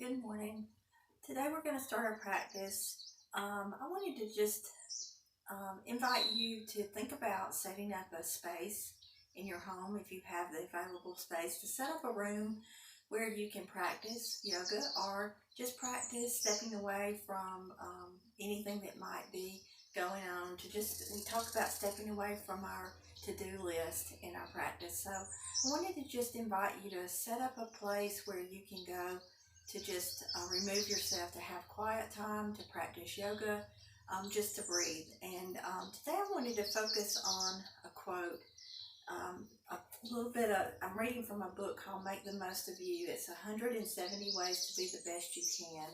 Good morning. Today we're going to start our practice. I wanted to just invite you to think about setting up a space in your home if you have the available space to set up a room where you can practice yoga or just practice stepping away from anything that might be going on. We talk about stepping away from our to-do list in our practice. So I wanted to just invite you to set up a place where you can go to just remove yourself, to have quiet time, to practice yoga, just to breathe. And today I wanted to focus on a quote. A little bit of, I'm reading from a book called Make the Most of You. It's 170 Ways to Be the Best You Can.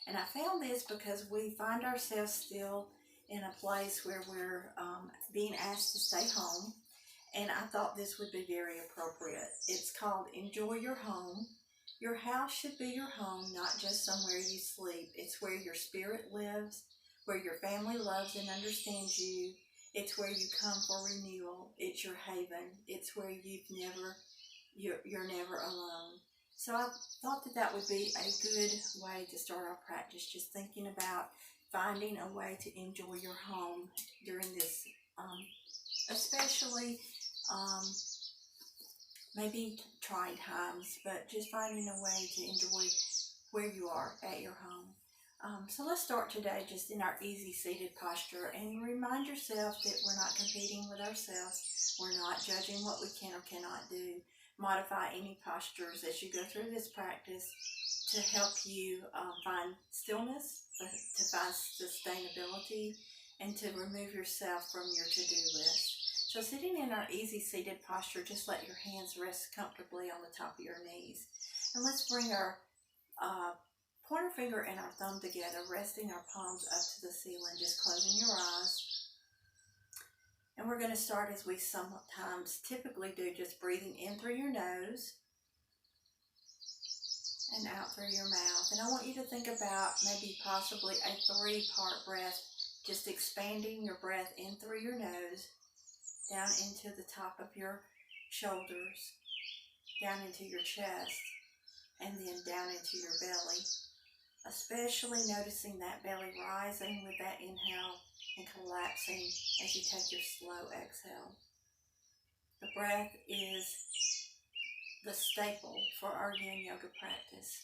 And I found this because we find ourselves still in a place where we're being asked to stay home. And I thought this would be very appropriate. It's called Enjoy Your Home. Your house should be your home, not just somewhere you sleep. It's where your spirit lives, where your family loves and understands you. It's where you come for renewal. It's your haven. It's where you're never alone. So I thought that would be a good way to start our practice, just thinking about finding a way to enjoy your home during this, especially maybe trying times, but just finding a way to enjoy where you are at your home. So let's start today just in our easy seated posture and remind yourself that we're not competing with ourselves. We're not judging what we can or cannot do. Modify any postures as you go through this practice to help you find stillness, to find sustainability, and to remove yourself from your to-do list. So sitting in our easy seated posture, just let your hands rest comfortably on the top of your knees. And let's bring our pointer finger and our thumb together, resting our palms up to the ceiling, just closing your eyes. And we're going to start as we sometimes typically do, just breathing in through your nose and out through your mouth. And I want you to think about maybe possibly a 3-part breath, just expanding your breath in through your nose, down into the top of your shoulders, down into your chest, and then down into your belly. Especially noticing that belly rising with that inhale and collapsing as you take your slow exhale. The breath is the staple for our yin yoga practice.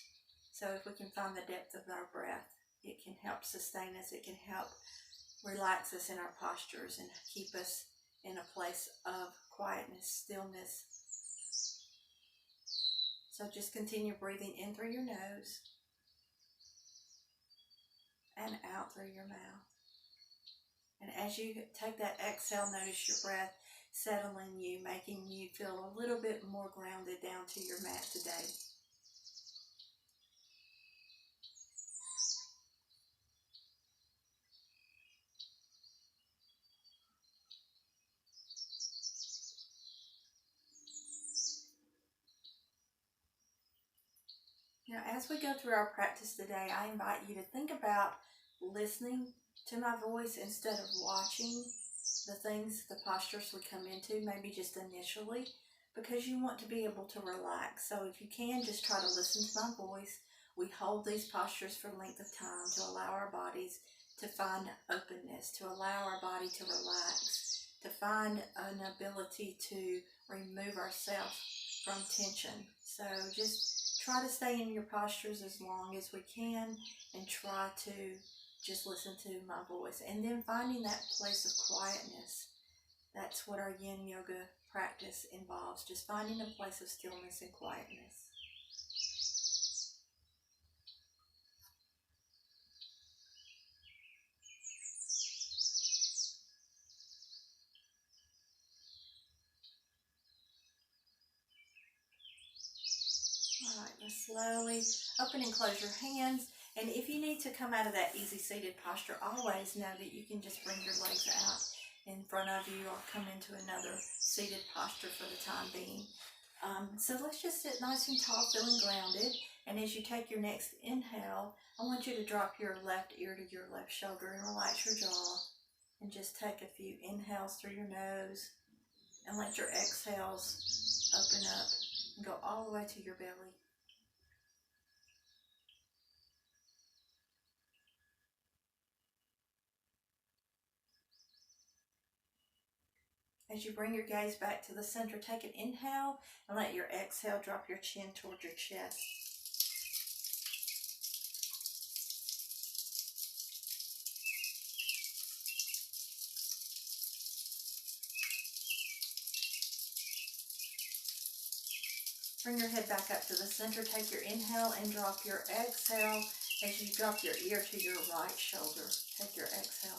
So if we can find the depth of our breath, it can help sustain us, it can help relax us in our postures and keep us in a place of quietness, stillness. So just continue breathing in through your nose and out through your mouth. And as you take that exhale, notice your breath settling you, making you feel a little bit more grounded down to your mat today. Now, as we go through our practice today, I invite you to think about listening to my voice instead of watching the things, the postures we come into, maybe just initially, because you want to be able to relax. So if you can, just try to listen to my voice. We hold these postures for length of time to allow our bodies to find openness, to allow our body to relax, to find an ability to remove ourselves from tension. So just try to stay in your postures as long as we can and try to just listen to my voice. And then finding that place of quietness. That's what our yin yoga practice involves, just finding a place of stillness and quietness. All right, let's slowly open and close your hands. And if you need to come out of that easy seated posture, always know that you can just bring your legs out in front of you or come into another seated posture for the time being. So let's just sit nice and tall, feeling grounded. And as you take your next inhale, I want you to drop your left ear to your left shoulder and relax your jaw. And just take a few inhales through your nose and let your exhales open up and go all the way to your belly. As you bring your gaze back to the center, take an inhale and let your exhale drop your chin toward your chest. Bring your head back up to the center. Take your inhale and drop your exhale as you drop your ear to your right shoulder. Take your exhale.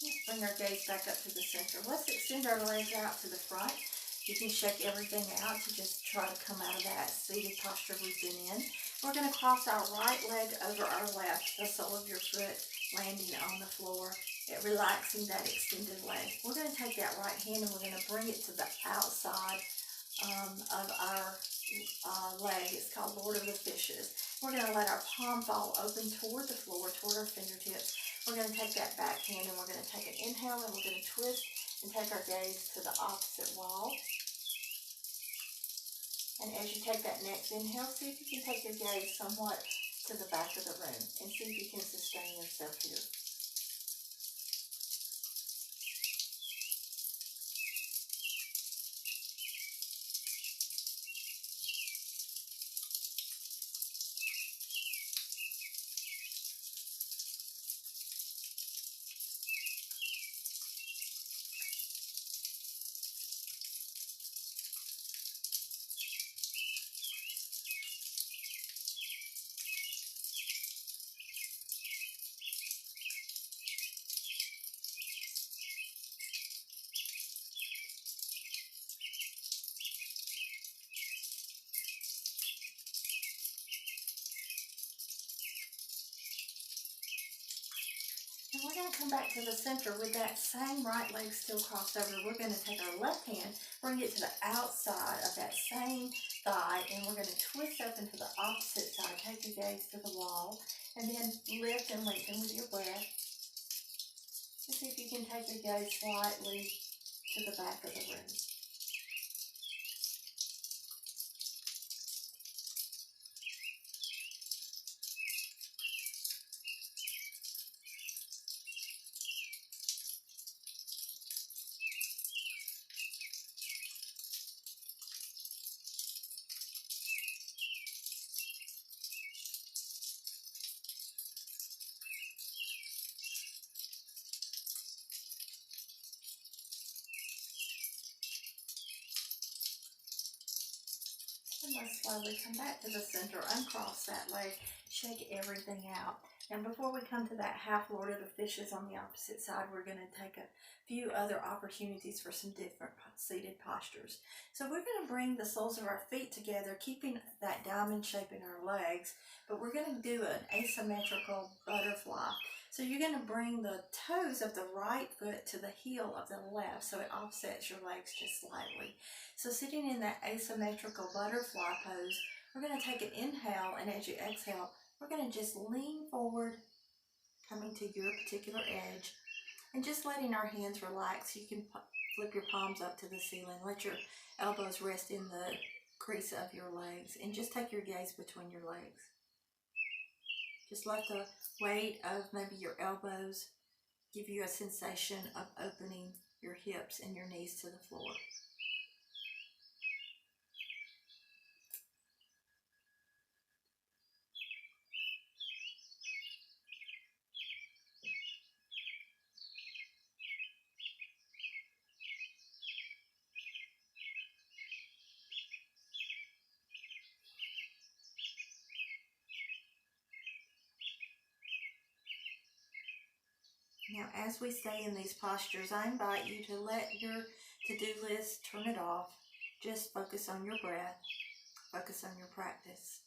Let's bring our gaze back up to the center. Let's extend our legs out to the front. You can shake everything out to just try to come out of that seated posture we've been in. We're going to cross our right leg over our left, the sole of your foot landing on the floor, relaxing that extended leg. We're going to take that right hand and we're going to bring it to the outside of our leg. It's called Lord of the Fishes. We're going to let our palm fall open toward the floor, toward our fingertips. We're going to take that back hand and we're going to take an inhale and we're going to twist and take our gaze to the opposite wall. And as you take that next inhale, see if you can take your gaze somewhat to the back of the room and see if you can sustain yourself here. And we're going to come back to the center with that same right leg still crossed over. We're going to take our left hand, bring it to the outside of that same thigh, and we're going to twist up into the opposite side. Take your gaze to the wall, and then lift and lengthen with your breath. And see if you can take your gaze slightly to the back of the room. And let's slowly come back to the center, uncross that leg, shake everything out. And before we come to that half Lord of the Fishes on the opposite side, we're going to take a few other opportunities for some different seated postures. So we're going to bring the soles of our feet together, keeping that diamond shape in our legs, but we're going to do an asymmetrical butterfly. So you're going to bring the toes of the right foot to the heel of the left, so it offsets your legs just slightly. So sitting in that asymmetrical butterfly pose, we're going to take an inhale, and as you exhale, we're going to just lean forward, coming to your particular edge, and just letting our hands relax. You can flip your palms up to the ceiling, let your elbows rest in the crease of your legs, and just take your gaze between your legs. Just let the weight of maybe your elbows give you a sensation of opening your hips and your knees to the floor. Now, as we stay in these postures, I invite you to let your to-do list, turn it off. Just focus on your breath, focus on your practice.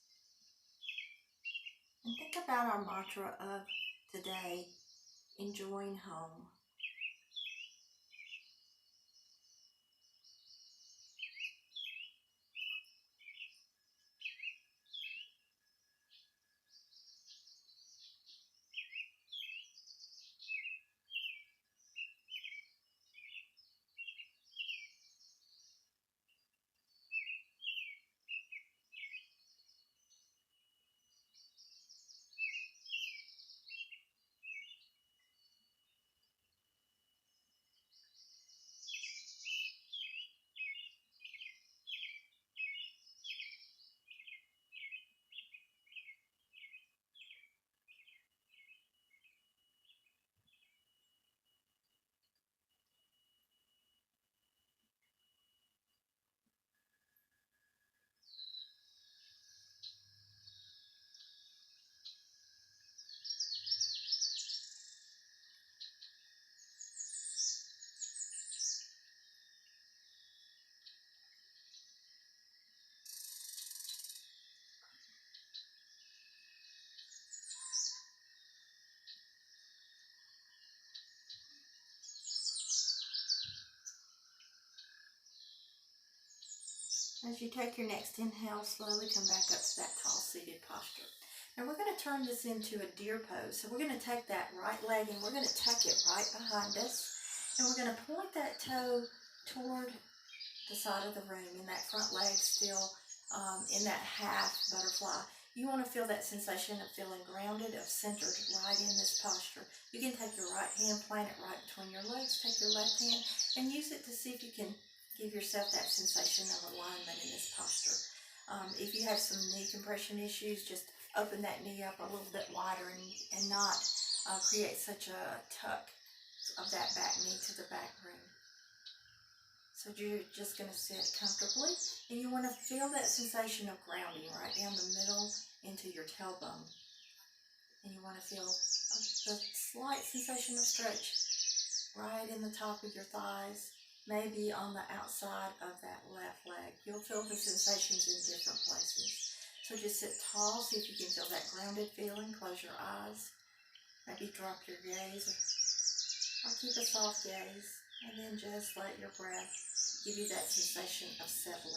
And think about our mantra of today, enjoying home. As you take your next inhale, slowly come back up to that tall seated posture. Now we're going to turn this into a deer pose. So we're going to take that right leg and we're going to tuck it right behind us. And we're going to point that toe toward the side of the room, and that front leg still in that half butterfly. You want to feel that sensation of feeling grounded, of centered right in this posture. You can take your right hand, plant it right between your legs, take your left hand, and use it to see if you can give yourself that sensation of alignment in this posture. If you have some knee compression issues, just open that knee up a little bit wider and not create such a tuck of that back knee to the back room. So you're just going to sit comfortably, and you want to feel that sensation of grounding right down the middle into your tailbone. And you want to feel the slight sensation of stretch right in the top of your thighs, maybe on the outside of that left leg. You'll feel the sensations in different places. So just sit tall, see if you can feel that grounded feeling. Close your eyes. Maybe drop your gaze or keep a soft gaze. And then just let your breath give you that sensation of settling.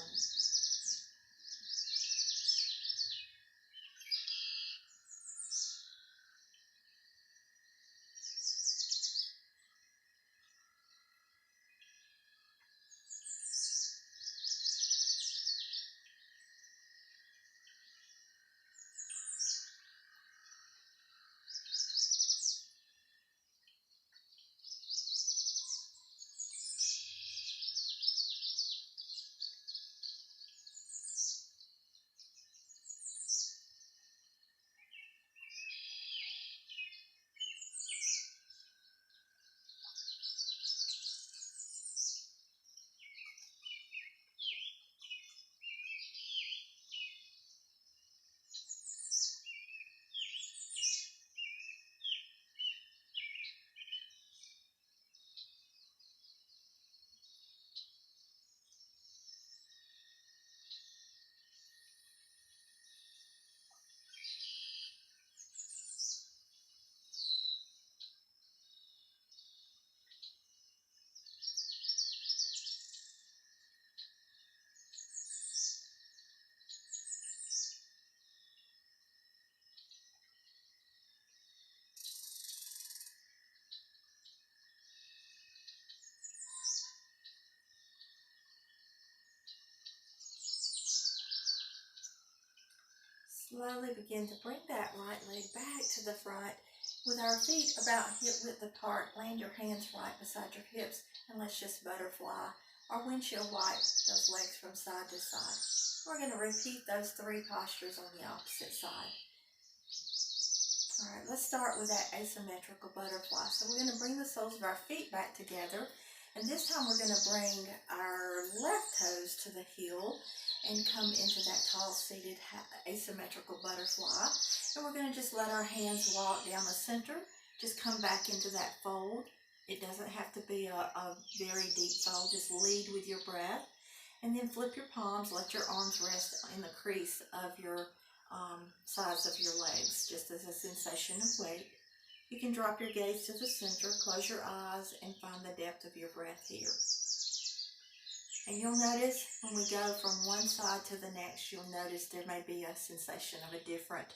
Slowly begin to bring that right leg back to the front with our feet about hip width apart. Land your hands right beside your hips, and let's just butterfly or windshield wipe those legs from side to side. We're going to repeat those 3 postures on the opposite side. All right, let's start with that asymmetrical butterfly. So we're going to bring the soles of our feet back together, and this time we're going to bring our left toes to the heel and come into that tall seated asymmetrical butterfly. And we're going to just let our hands walk down the center. Just come back into that fold. It doesn't have to be a very deep fold. Just lead with your breath. And then flip your palms. Let your arms rest in the crease of your sides of your legs, just as a sensation of weight. You can drop your gaze to the center, close your eyes, and find the depth of your breath here. And you'll notice when we go from one side to the next, you'll notice there may be a sensation of a different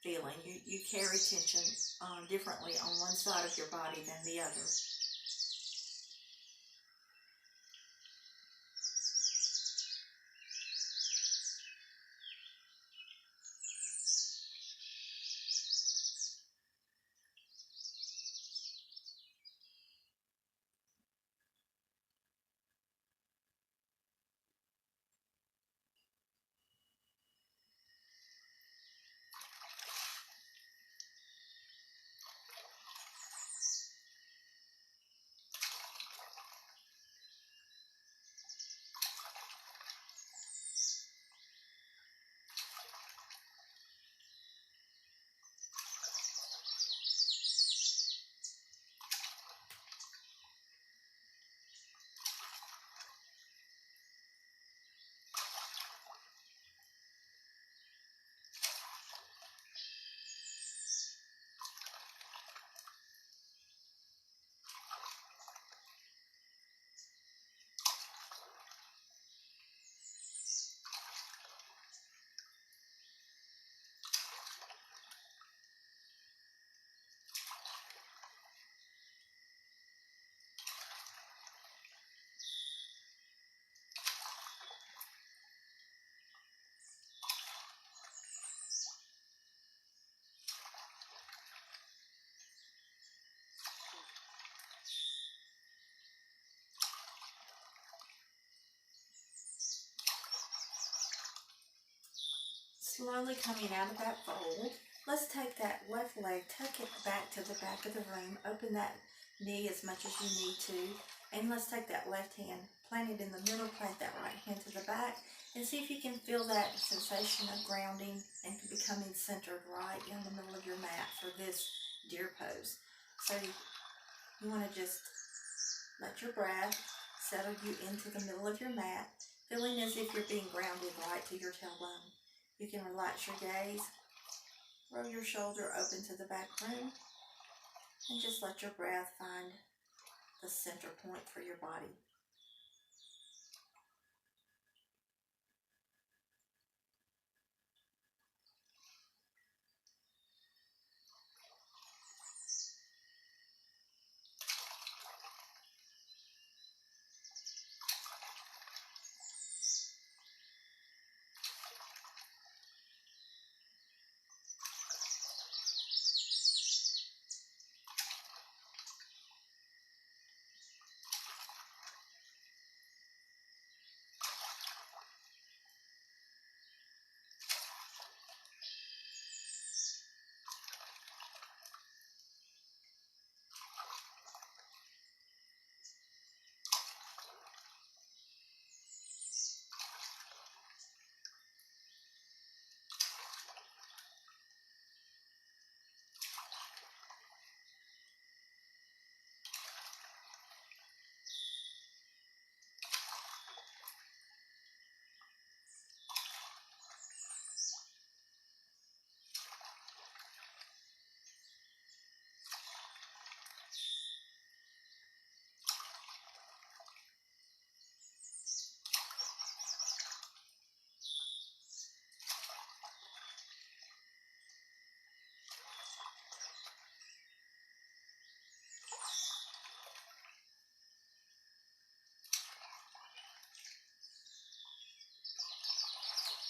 feeling. You carry tension differently on one side of your body than the other. Slowly coming out of that fold, let's take that left leg, tuck it back to the back of the room, open that knee as much as you need to, and let's take that left hand, plant it in the middle, plant that right hand to the back, and see if you can feel that sensation of grounding and becoming centered right in the middle of your mat for this deer pose. So you want to just let your breath settle you into the middle of your mat, feeling as if you're being grounded right to your tailbone. You can relax your gaze, roll your shoulder open to the back room, and just let your breath find the center point for your body.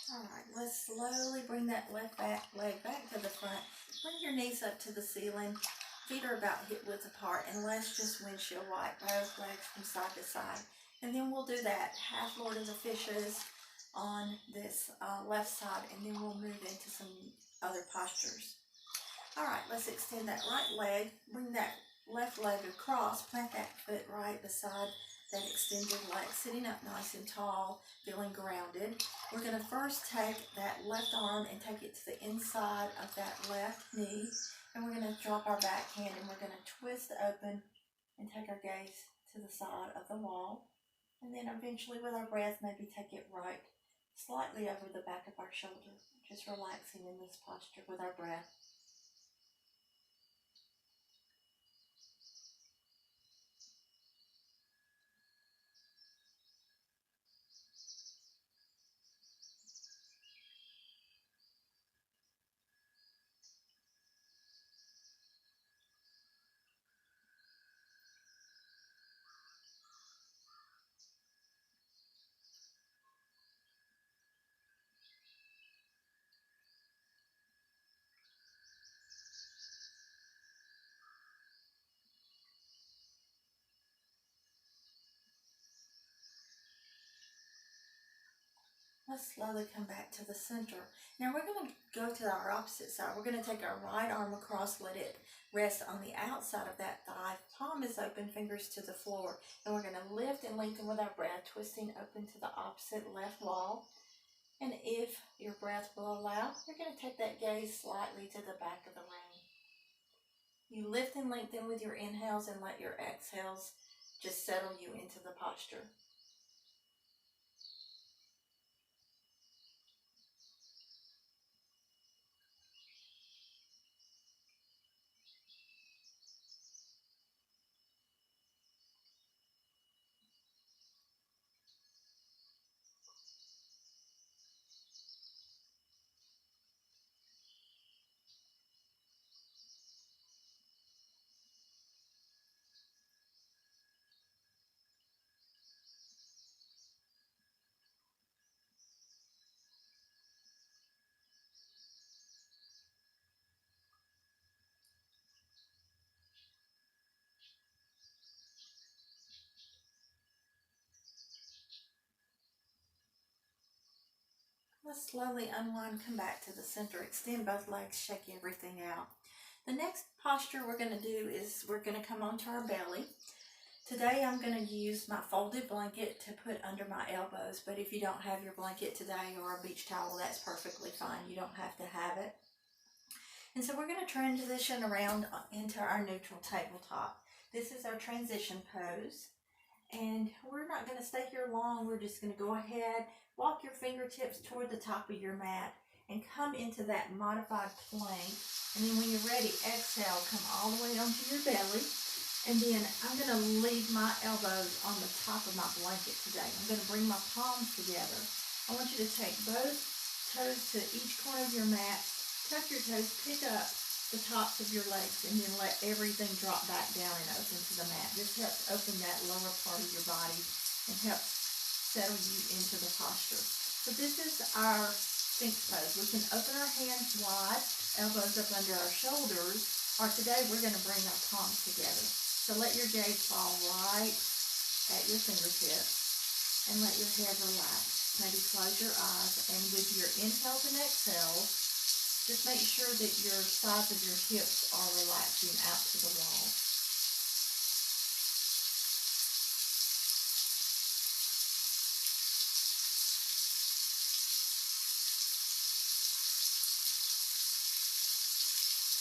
Alright, let's slowly bring that left leg back to the front. Bring your knees up to the ceiling. Feet are about hip width apart, and let's just windshield wipe both legs from side to side. And then we'll do that half Lord of the Fishes on this left side, and then we'll move into some other postures. Alright, let's extend that right leg, bring that left leg across, plant that foot right beside that extended leg, sitting up nice and tall, feeling grounded. We're going to first take that left arm and take it to the inside of that left knee, and we're going to drop our back hand and we're going to twist open and take our gaze to the side of the wall, and then eventually with our breath maybe take it right slightly over the back of our shoulder, just relaxing in this posture with our breath. Let's slowly come back to the center. Now we're going to go to our opposite side. We're going to take our right arm across, let it rest on the outside of that thigh. Palm is open, fingers to the floor. And we're going to lift and lengthen with our breath, twisting open to the opposite left wall. And if your breath will allow, you're going to take that gaze slightly to the back of the room. You lift and lengthen with your inhales and let your exhales just settle you into the posture. Let's slowly unwind, come back to the center, extend both legs, shake everything out. The next posture we're going to do is we're going to come onto our belly. Today I'm going to use my folded blanket to put under my elbows, but if you don't have your blanket today or a beach towel, that's perfectly fine. You don't have to have it. And so we're going to transition around into our neutral tabletop. This is our transition pose. And we're not going to stay here long. We're just going to go ahead, walk your fingertips toward the top of your mat and come into that modified plank. And then when you're ready, exhale, come all the way onto your belly. And then I'm going to leave my elbows on the top of my blanket today. I'm going to bring my palms together. I want you to take both toes to each corner of your mat, tuck your toes, pick up the tops of your legs, and then let everything drop back down and open to the mat. This helps open that lower part of your body and helps settle you into the posture. So this is our Sphinx pose. We can open our hands wide, elbows up under our shoulders, or today we're going to bring our palms together. So let your gaze fall right at your fingertips and let your head relax. Maybe close your eyes, and with your inhales and exhales, just make sure that your sides of your hips are relaxing out to the wall.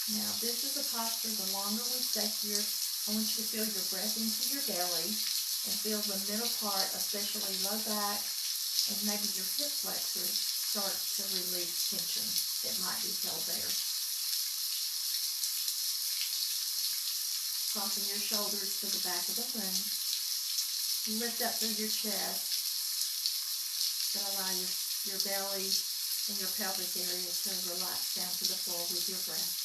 Now this is a posture, the longer we stay here, I want you to feel your breath into your belly and feel the middle part, especially low back, and maybe your hip flexors start to release tension that might be held there. Soften your shoulders to the back of the room. Lift up through your chest. But allow your belly and your pelvic area to relax down to the floor with your breath.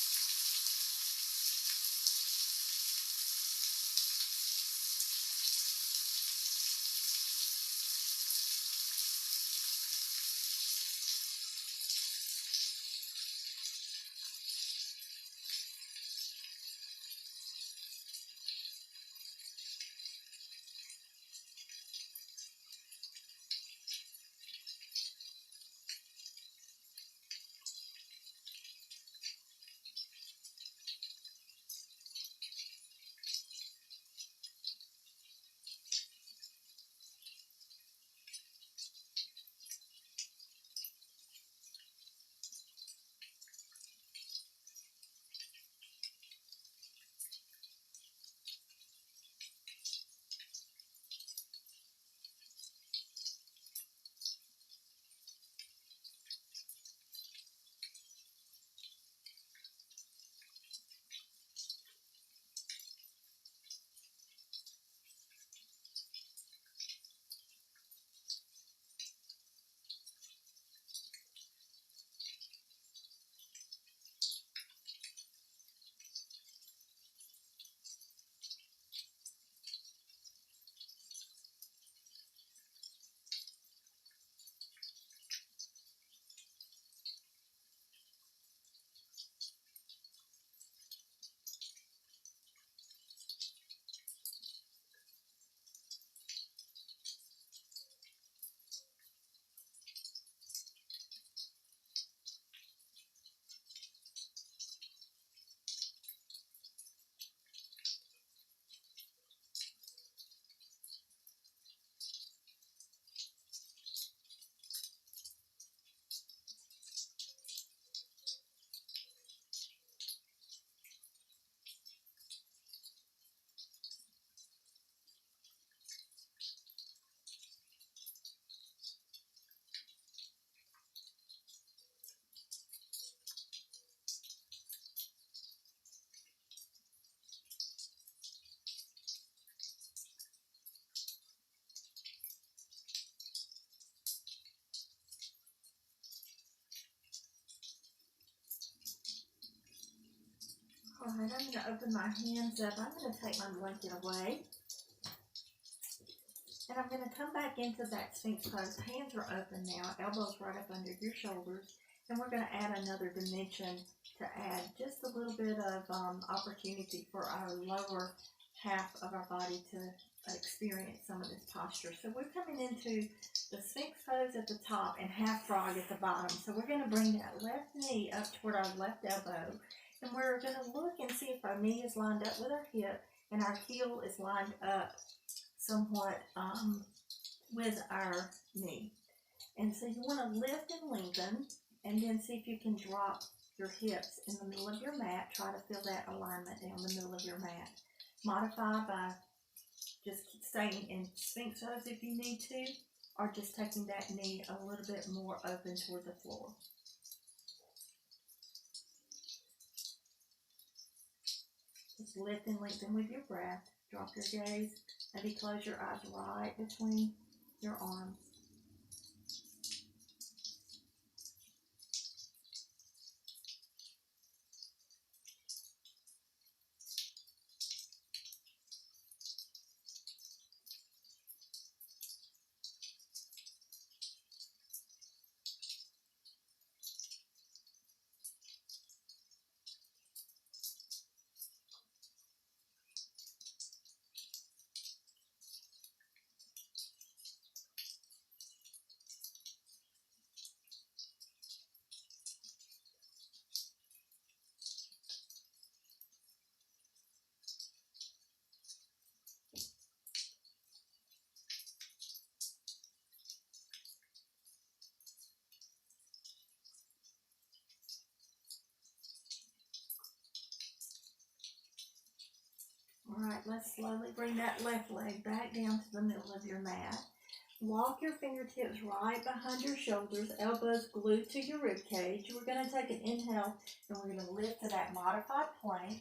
Alright, I'm going to open my hands up. I'm going to take my blanket away. And I'm going to come back into that Sphinx pose. Hands are open now, elbows right up under your shoulders. And we're going to add another dimension to add just a little bit of opportunity for our lower half of our body to experience some of this posture. So we're coming into the Sphinx pose at the top and half frog at the bottom. So we're going to bring that left knee up toward our left elbow, and we're going to look and see if our knee is lined up with our hip and our heel is lined up somewhat with our knee. And so you want to lift and lengthen, and then see if you can drop your hips in the middle of your mat. Try to feel that alignment down the middle of your mat. Modify by just staying in Sphinx pose if you need to, or just taking that knee a little bit more open toward the floor. Just lift and lengthen with your breath. Drop your gaze. Maybe close your eyes right between your arms. Alright, let's slowly bring that left leg back down to the middle of your mat. Walk your fingertips right behind your shoulders, elbows glued to your rib cage. We're going to take an inhale and we're going to lift to that modified plank.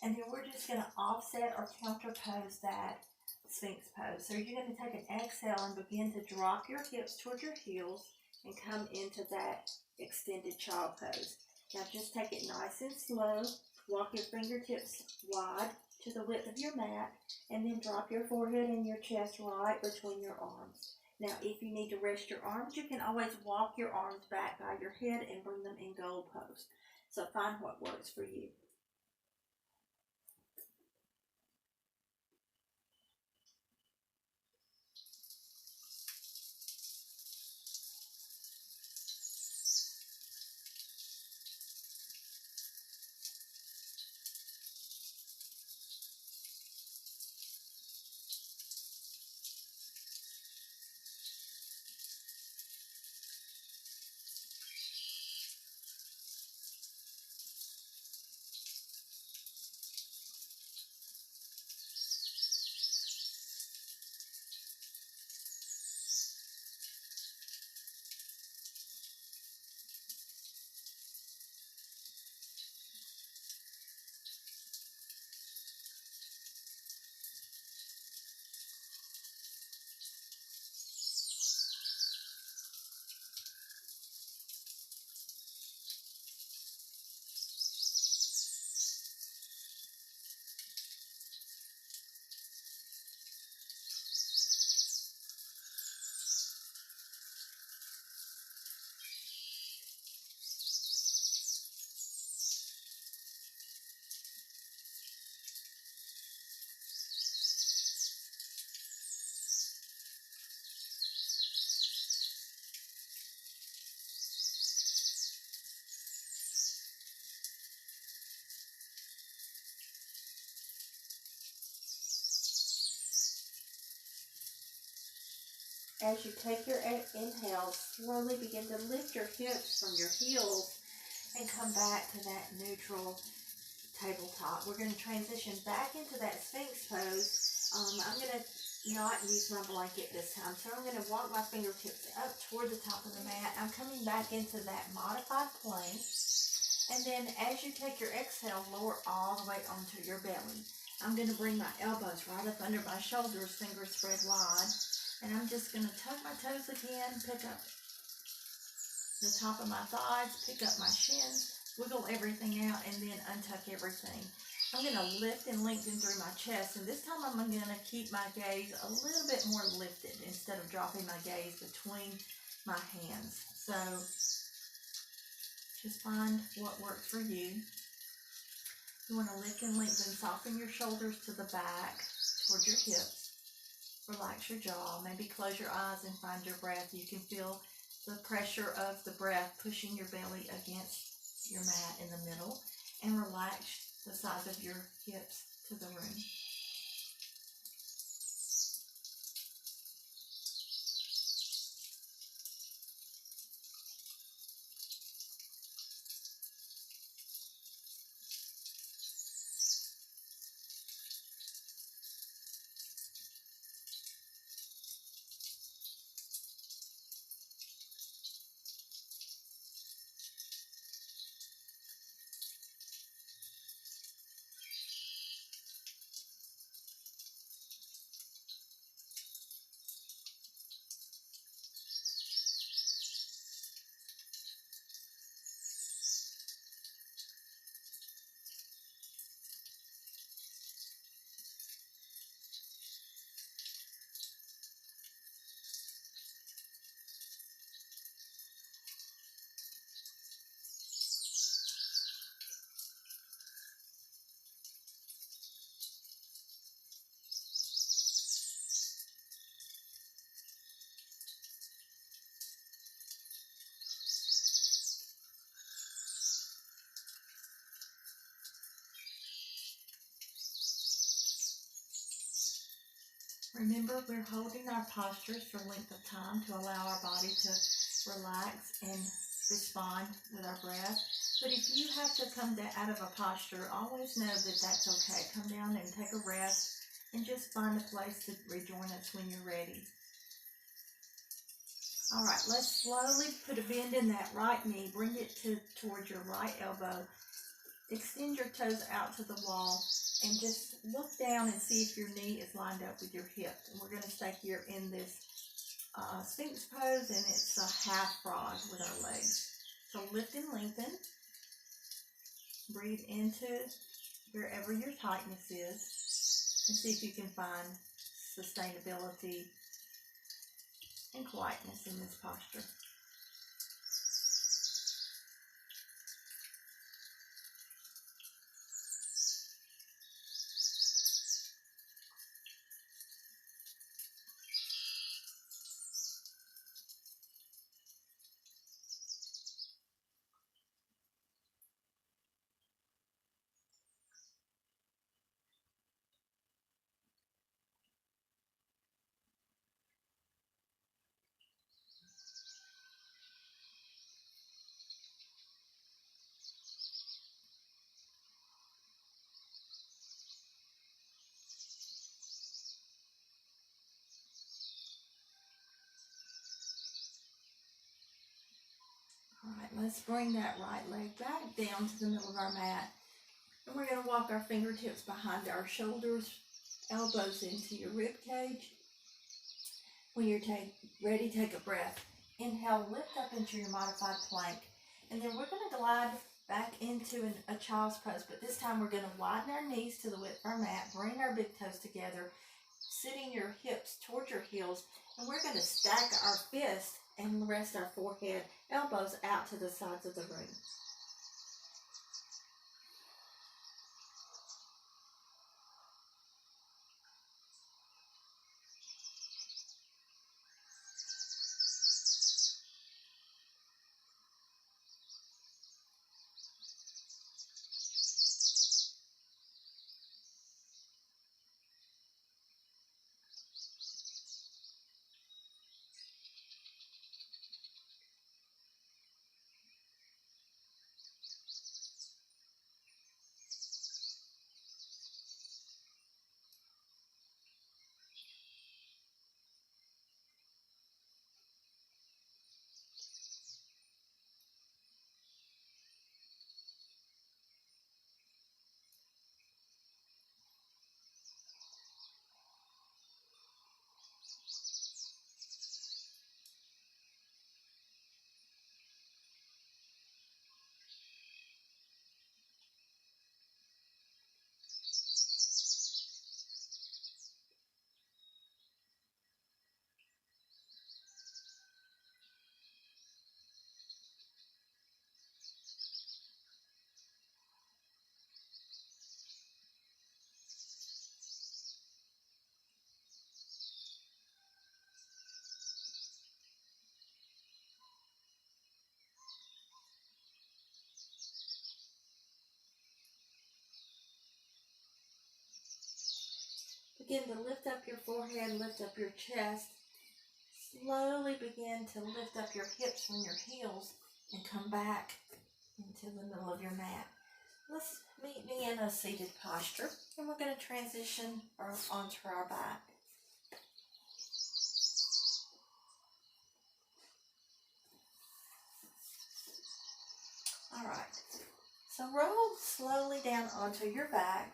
And then we're just going to offset or counterpose that Sphinx pose. So you're going to take an exhale and begin to drop your hips toward your heels and come into that extended child pose. Now just take it nice and slow. Walk your fingertips wide to the width of your mat, and then drop your forehead and your chest right between your arms. Now, if you need to rest your arms, you can always walk your arms back by your head and bring them in gold pose. So find what works for you. As you take your inhale, slowly begin to lift your hips from your heels and come back to that neutral tabletop. We're going to transition back into that Sphinx pose. I'm going to not use my blanket this time, so I'm going to walk my fingertips up toward the top of the mat. I'm coming back into that modified plank. And then as you take your exhale, lower all the way onto your belly. I'm going to bring my elbows right up under my shoulders, fingers spread wide. And I'm just going to tuck my toes again, pick up the top of my thighs, pick up my shins, wiggle everything out, and then untuck everything. I'm going to lift and lengthen through my chest, and this time I'm going to keep my gaze a little bit more lifted instead of dropping my gaze between my hands. So just find what works for you. You want to lift and lengthen, soften your shoulders to the back, toward your hips. relax your jaw. Maybe close your eyes and find your breath. You can feel the pressure of the breath pushing your belly against your mat in the middle, and relax the sides of your hips to the room. Remember, we're holding our postures for length of time to allow our body to relax and respond with our breath. But if you have to come out of a posture, always know that that's okay. Come down and take a rest and just find a place to rejoin us when you're ready. All right, let's slowly put a bend in that right knee. Bring it towards your right elbow. Extend your toes out to the wall and just look down and see if your knee is lined up with your hip. And we're going to stay here in this Sphinx pose, and it's a half frog with our legs. So lift and lengthen. Breathe into wherever your tightness is and see if you can find sustainability and quietness in this posture. All right, let's bring that right leg back down to the middle of our mat. And we're going to walk our fingertips behind our shoulders, elbows into your rib cage. When you're ready, take a breath. Inhale, lift up into your modified plank. And then we're going to glide back into a child's pose. But this time we're going to widen our knees to the width of our mat. Bring our big toes together, sitting your hips towards your heels. And we're going to stack our fists and rest our forehead, elbows out to the sides of the room. Begin to lift up your forehead, lift up your chest. Slowly begin to lift up your hips from your heels and come back into the middle of your mat. Let's meet me in a seated posture, and we're going to transition onto our back. All right, so roll slowly down onto your back.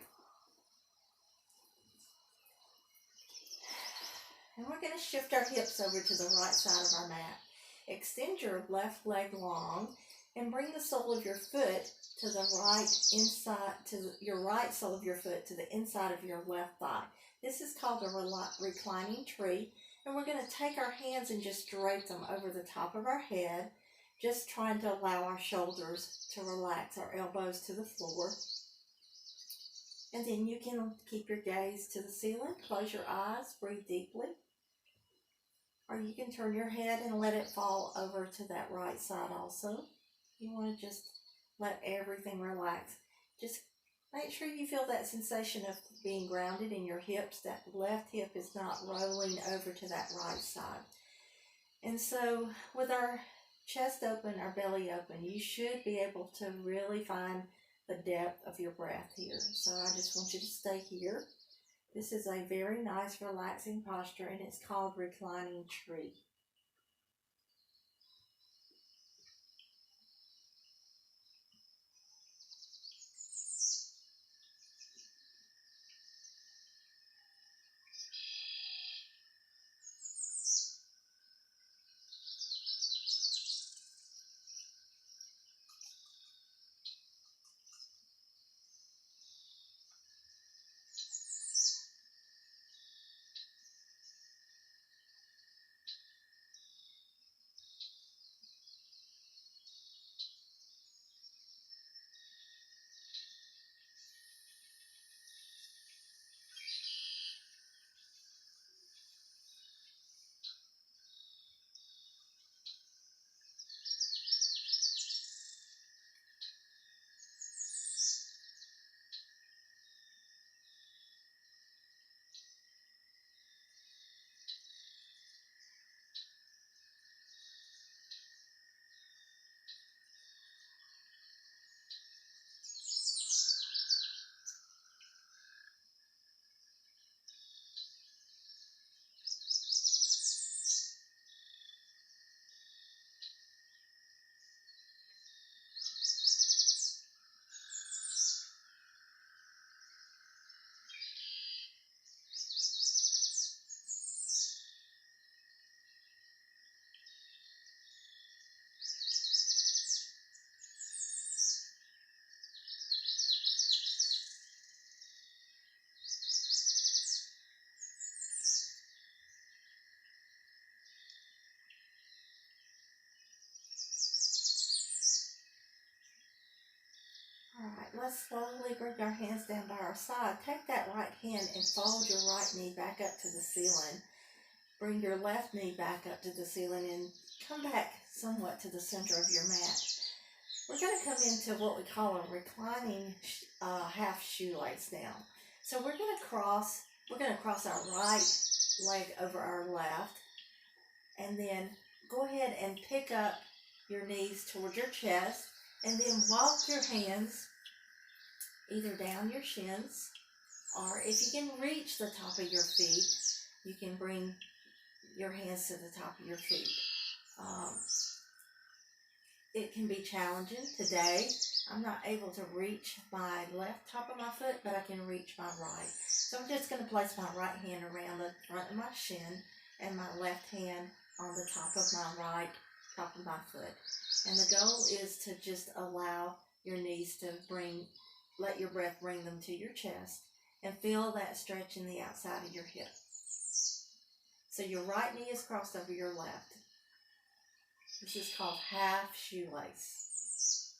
And we're going to shift our hips over to the right side of our mat. Extend your left leg long and bring the sole of your foot to the right inside, your right sole of your foot to the inside of your left thigh. This is called a reclining tree. And we're going to take our hands and just drape them over the top of our head, just trying to allow our shoulders to relax, our elbows to the floor. And then you can keep your gaze to the ceiling, close your eyes, breathe deeply. Or you can turn your head and let it fall over to that right side also. You want to just let everything relax. Just make sure you feel that sensation of being grounded in your hips. That left hip is not rolling over to that right side. And so with our chest open, our belly open, you should be able to really find the depth of your breath here. So I just want you to stay here. This is a very nice, relaxing posture, and it's called reclining tree. All right, let's slowly bring our hands down by our side. Take that right hand and fold your right knee back up to the ceiling. Bring your left knee back up to the ceiling and come back somewhat to the center of your mat. We're going to come into what we call a reclining half shoelace now. So we're going to cross our right leg over our left, and then go ahead and pick up your knees toward your chest, and then walk your hands either down your shins, or if you can reach the top of your feet, you can bring your hands to the top of your feet. It can be challenging. Today, I'm not able to reach my left top of my foot, but I can reach my right. So I'm just going to place my right hand around the front of my shin and my left hand on the top of my top of my foot. And the goal is to just allow your knees to let your breath bring them to your chest, and feel that stretch in the outside of your hip. So your right knee is crossed over your left. This is called half shoelace.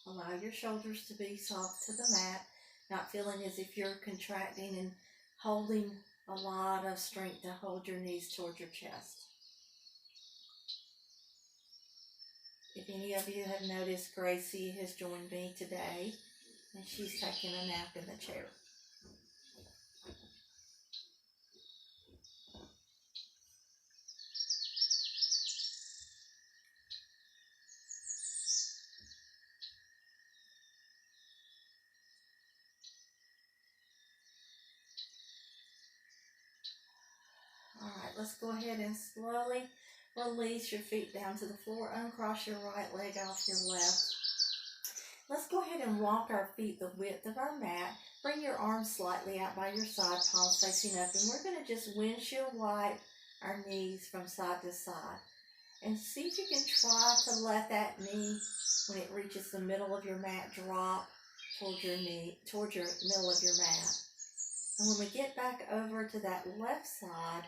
Allow your shoulders to be soft to the mat, not feeling as if you're contracting and holding a lot of strength to hold your knees towards your chest. If any of you have noticed, Gracie has joined me today, and she's taking a nap in the chair. Alright, let's go ahead and slowly release your feet down to the floor. Uncross your right leg off your left. Let's go ahead and walk our feet the width of our mat. Bring your arms slightly out by your side, palms facing up, and we're going to just windshield wipe our knees from side to side. And see if you can try to let that knee, when it reaches the middle of your mat, drop towards your knee, towards your middle of your mat. And when we get back over to that left side,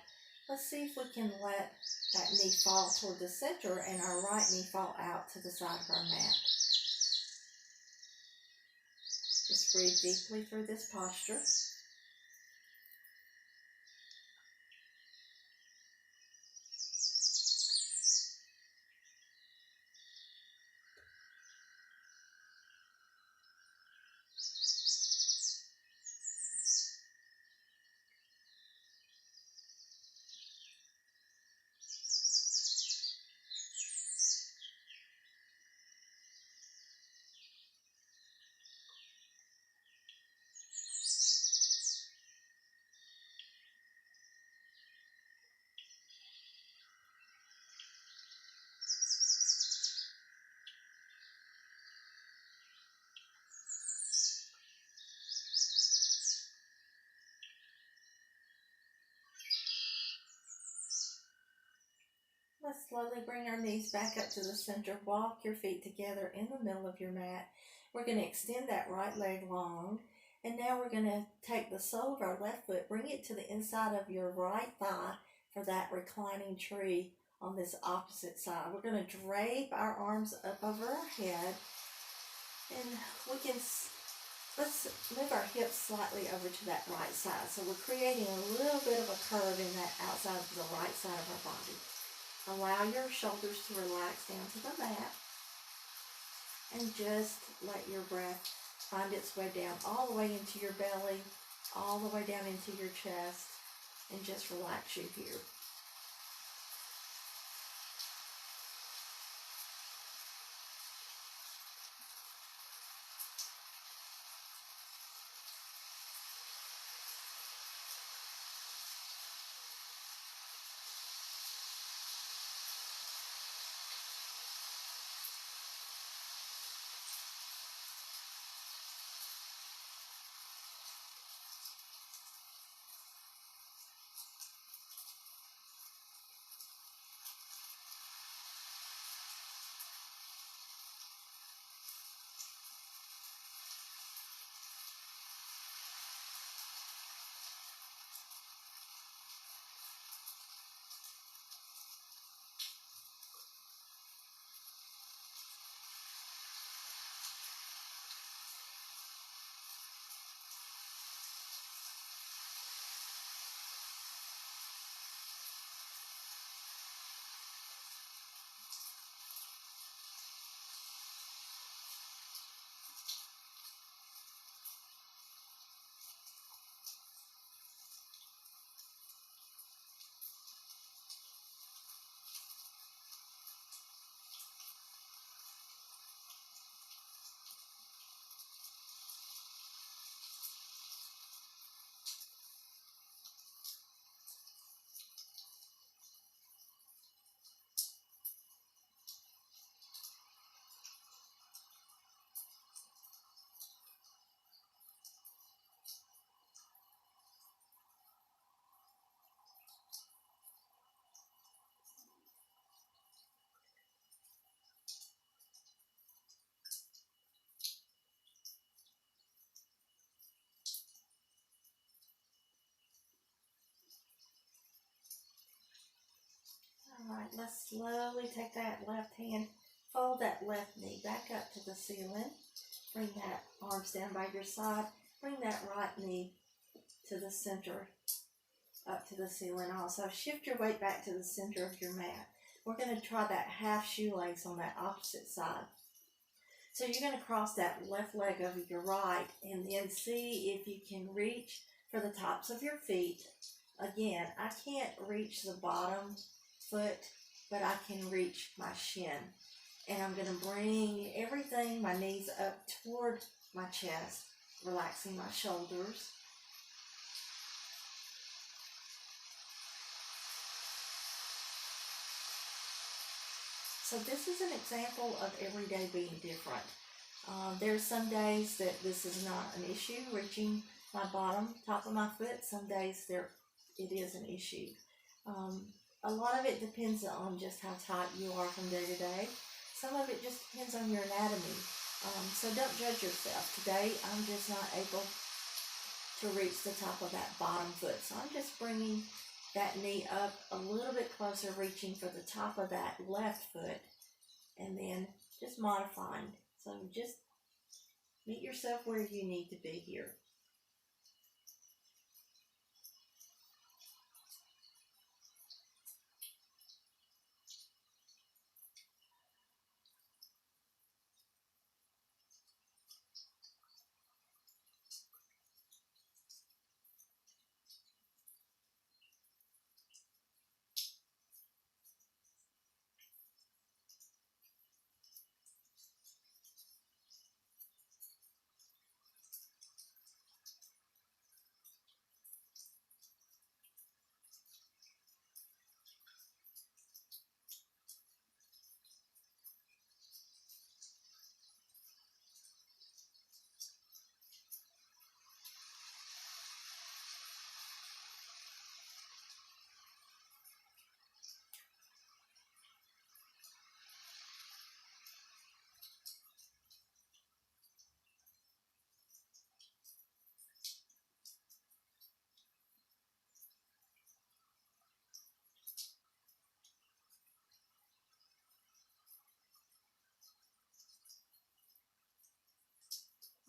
let's see if we can let that knee fall toward the center and our right knee fall out to the side of our mat. Just breathe deeply through this posture. Let's slowly bring our knees back up to the center. Walk your feet together in the middle of your mat. We're going to extend that right leg long. And now we're going to take the sole of our left foot, bring it to the inside of your right thigh for that reclining tree on this opposite side. We're going to drape our arms up over our head. And let's move our hips slightly over to that right side. So we're creating a little bit of a curve in that outside of the right side of our body. Allow your shoulders to relax down to the mat, and just let your breath find its way down all the way into your belly, all the way down into your chest, and just relax you here. Alright, let's slowly take that left hand, fold that left knee back up to the ceiling. Bring that arms down by your side. Bring that right knee to the center, up to the ceiling also. Shift your weight back to the center of your mat. we're going to try that half shoelace on that opposite side. So you're going to cross that left leg over your right and then see if you can reach for the tops of your feet. Again, I can't reach the bottom foot, but I can reach my shin. And I'm going to bring everything, my knees up toward my chest, relaxing my shoulders. So this is an example of every day being different. There's some days that this is not an issue, reaching my top of my foot. Some days it is an issue. A lot of it depends on just how tight you are from day to day. Some of it just depends on your anatomy. So don't judge yourself. Today, I'm just not able to reach the top of that bottom foot. So I'm just bringing that knee up a little bit closer, reaching for the top of that left foot, and then just modifying. So just meet yourself where you need to be here.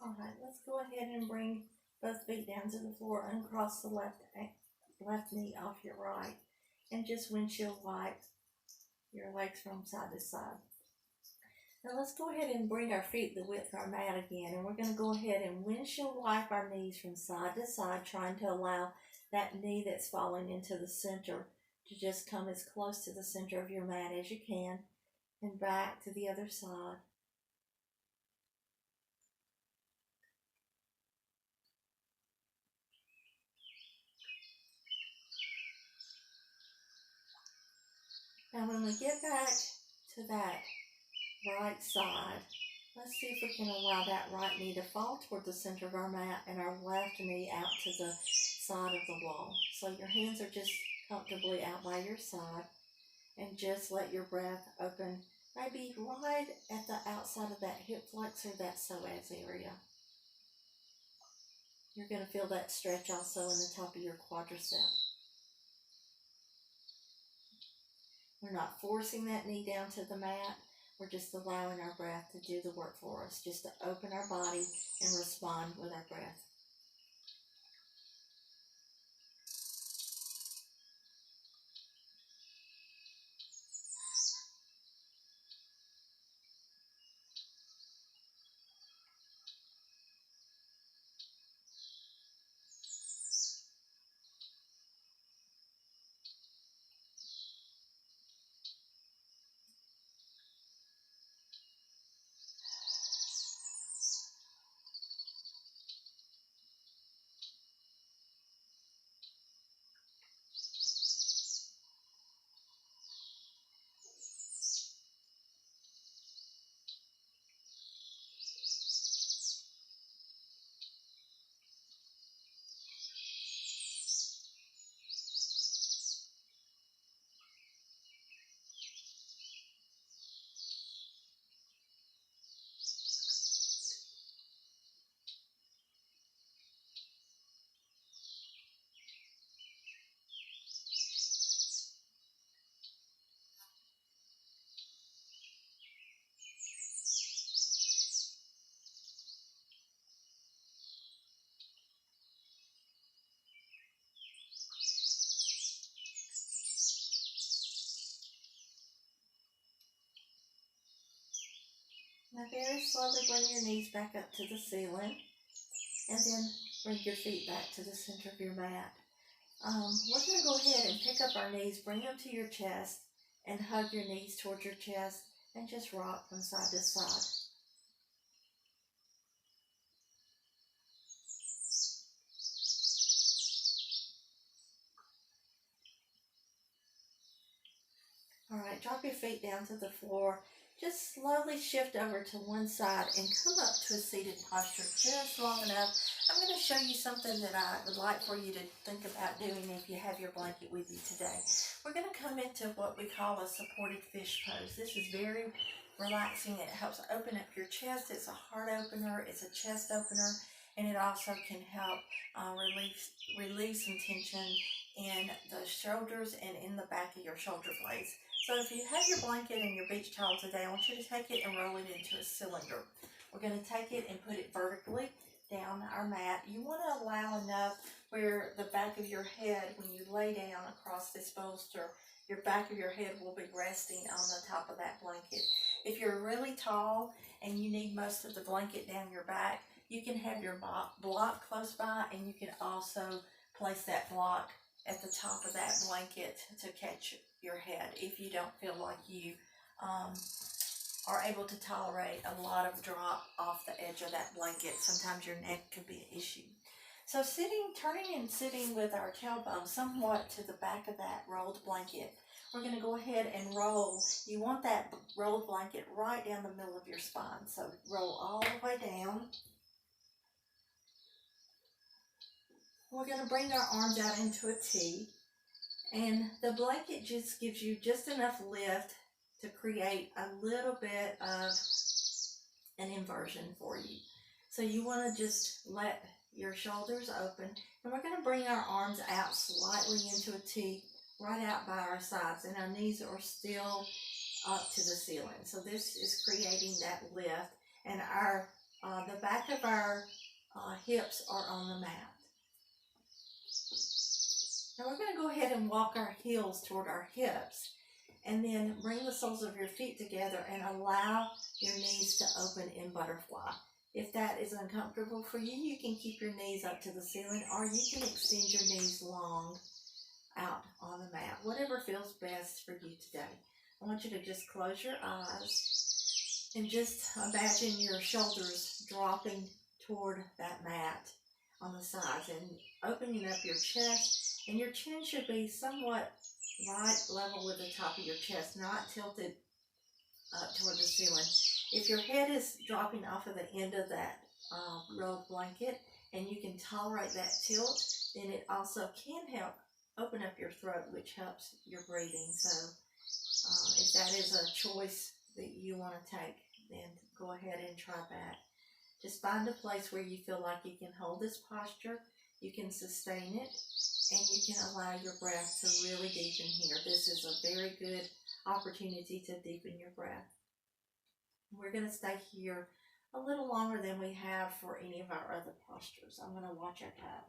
All right, let's go ahead and bring both feet down to the floor, uncross the left knee off your right, and just windshield wipe your legs from side to side. Now let's go ahead and bring our feet the width of our mat again, and we're going to go ahead and windshield wipe our knees from side to side, trying to allow that knee that's falling into the center to just come as close to the center of your mat as you can, and back to the other side. Now when we get back to that right side, let's see if we can allow that right knee to fall toward the center of our mat and our left knee out to the side of the wall. So your hands are just comfortably out by your side, and just let your breath open maybe right at the outside of that hip flexor, that psoas area. You're going to feel that stretch also in the top of your quadricep. We're not forcing that knee down to the mat. We're just allowing our breath to do the work for us, just to open our body and respond with our breath. Now very slowly bring your knees back up to the ceiling, and then bring your feet back to the center of your mat. We're going to go ahead and pick up our knees, bring them to your chest, and hug your knees towards your chest, and just rock from side to side. All right, drop your feet down to the floor. Just slowly shift over to one side and come up to a seated posture just long enough. I'm going to show you something that I would like for you to think about doing if you have your blanket with you today. We're going to come into what we call a supported fish pose. This is very relaxing. It helps open up your chest. It's a heart opener. It's a chest opener. And it also can help relieve some tension in the shoulders and in the back of your shoulder blades. So if you have your blanket and your beach towel today, I want you to take it and roll it into a cylinder. We're going to take it and put it vertically down our mat. You want to allow enough where the back of your head, when you lay down across this bolster, your back of your head will be resting on the top of that blanket. If you're really tall and you need most of the blanket down your back, you can have your block close by, and you can also place that block at the top of that blanket to catch your head if you don't feel like you are able to tolerate a lot of drop off the edge of that blanket. Sometimes your neck could be an issue. So turning and sitting with our tailbone somewhat to the back of that rolled blanket, we're going to go ahead and roll. You want that rolled blanket right down the middle of your spine. So roll all the way down. We're going to bring our arms out into a T, and the blanket just gives you just enough lift to create a little bit of an inversion for you. So you want to just let your shoulders open, and we're going to bring our arms out slightly into a T right out by our sides, and our knees are still up to the ceiling. So this is creating that lift, and the back of our hips are on the mat. Now we're going to go ahead and walk our heels toward our hips, and then bring the soles of your feet together and allow your knees to open in butterfly. If that is uncomfortable for you, you can keep your knees up to the ceiling, or you can extend your knees long out on the mat. Whatever feels best for you today. I want you to just close your eyes and just imagine your shoulders dropping toward that mat on the sides and opening up your chest. And your chin should be somewhat right level with the top of your chest, not tilted up toward the ceiling. If your head is dropping off of the end of that rolled blanket and you can tolerate that tilt, then it also can help open up your throat, which helps your breathing. So if that is a choice that you want to take, then go ahead and try that. Just find a place where you feel like you can hold this posture, you can sustain it, and you can allow your breath to really deepen here. This is a very good opportunity to deepen your breath. We're going to stay here a little longer than we have for any of our other postures. I'm going to watch our time.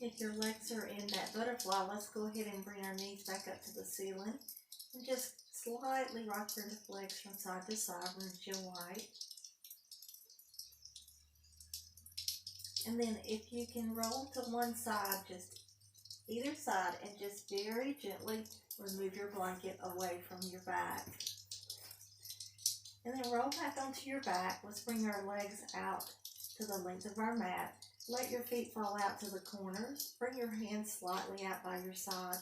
If your legs are in that butterfly, let's go ahead and bring our knees back up to the ceiling. And just slightly rock your legs from side to side, reach your wide. And then if you can roll to one side, just either side, and just very gently remove your blanket away from your back. And then roll back onto your back. Let's bring our legs out to the length of our mat. Let your feet fall out to the corners. Bring your hands slightly out by your side.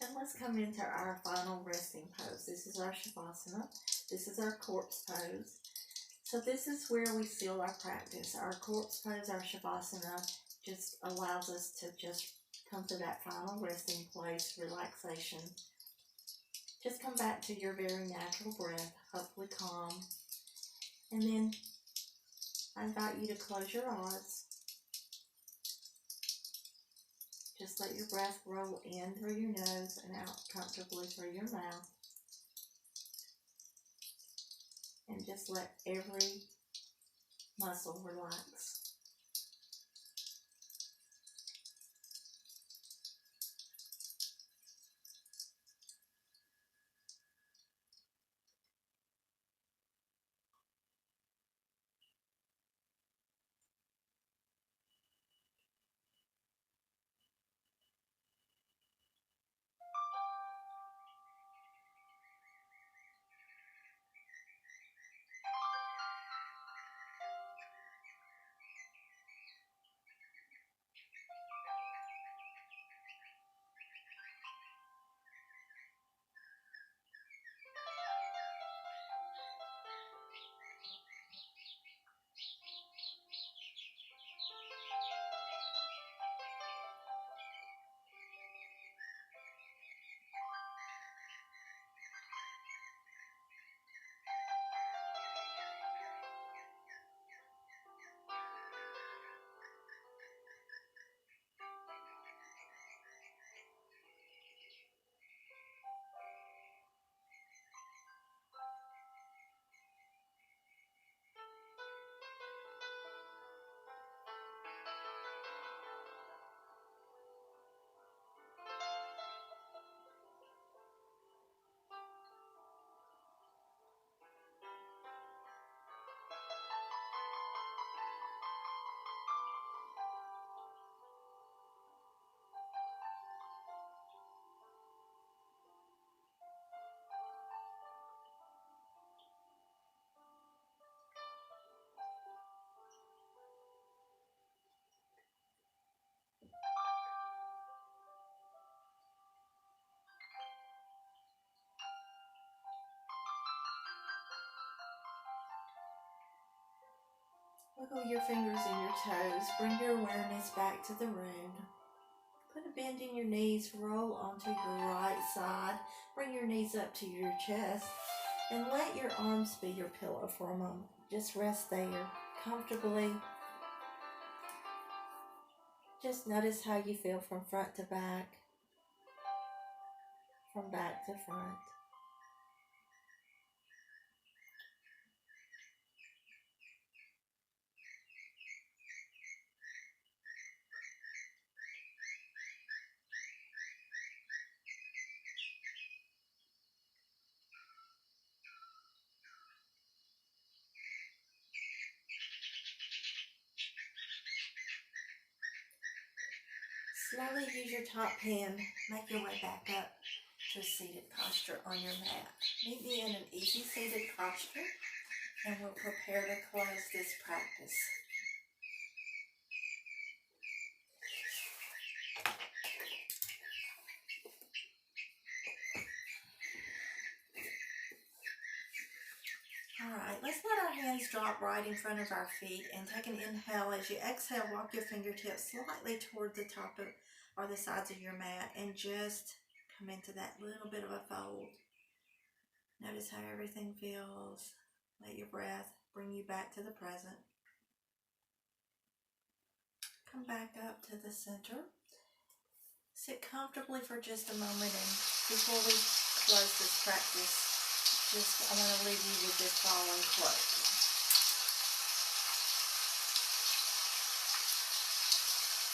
And let's come into our final resting pose. This is our Shavasana. This is our corpse pose. So this is where we seal our practice. Our corpse pose, our Shavasana, just allows us to just come to that final resting place, relaxation. Just come back to your very natural breath, hopefully calm. And then I invite you to close your eyes. Just let your breath roll in through your nose and out comfortably through your mouth. And just let every muscle relax. Wiggle your fingers and your toes. Bring your awareness back to the room. Put a bend in your knees. Roll onto your right side. Bring your knees up to your chest. And let your arms be your pillow for a moment. Just rest there comfortably. Just notice how you feel from front to back. From back to front. Slowly use your top hand. Make your way back up to a seated posture on your mat. Meet me in an easy seated posture, and we'll prepare to close this practice. Alright, let's let our hands drop right in front of our feet and take an inhale. As you exhale, walk your fingertips slightly toward the top of or the sides of your mat and just come into that little bit of a fold. Notice how everything feels. Let your breath bring you back to the present. Come back up to the center. Sit comfortably for just a moment, and before we close this practice, I want to leave you with this following quote.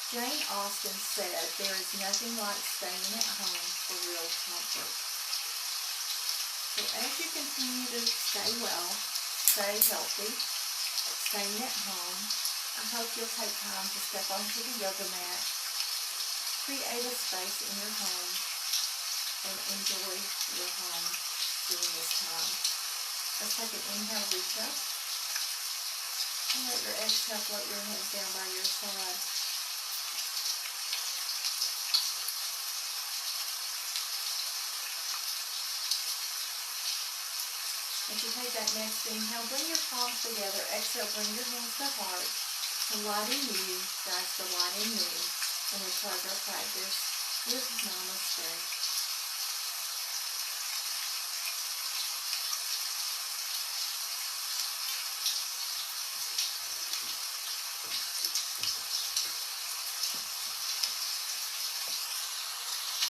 Jane Austen said, "There is nothing like staying at home for real comfort." So as you continue to stay well, stay healthy, staying at home, I hope you'll take time to step onto the yoga mat, create a space in your home, and enjoy your home during this time. Let's take an inhale, reach up, and let your exhale float your hands down by your side. As you take that next inhale, bring your palms together. Exhale, bring your hands to heart. The light in you guides the light in me. And we close our practice with Namaste.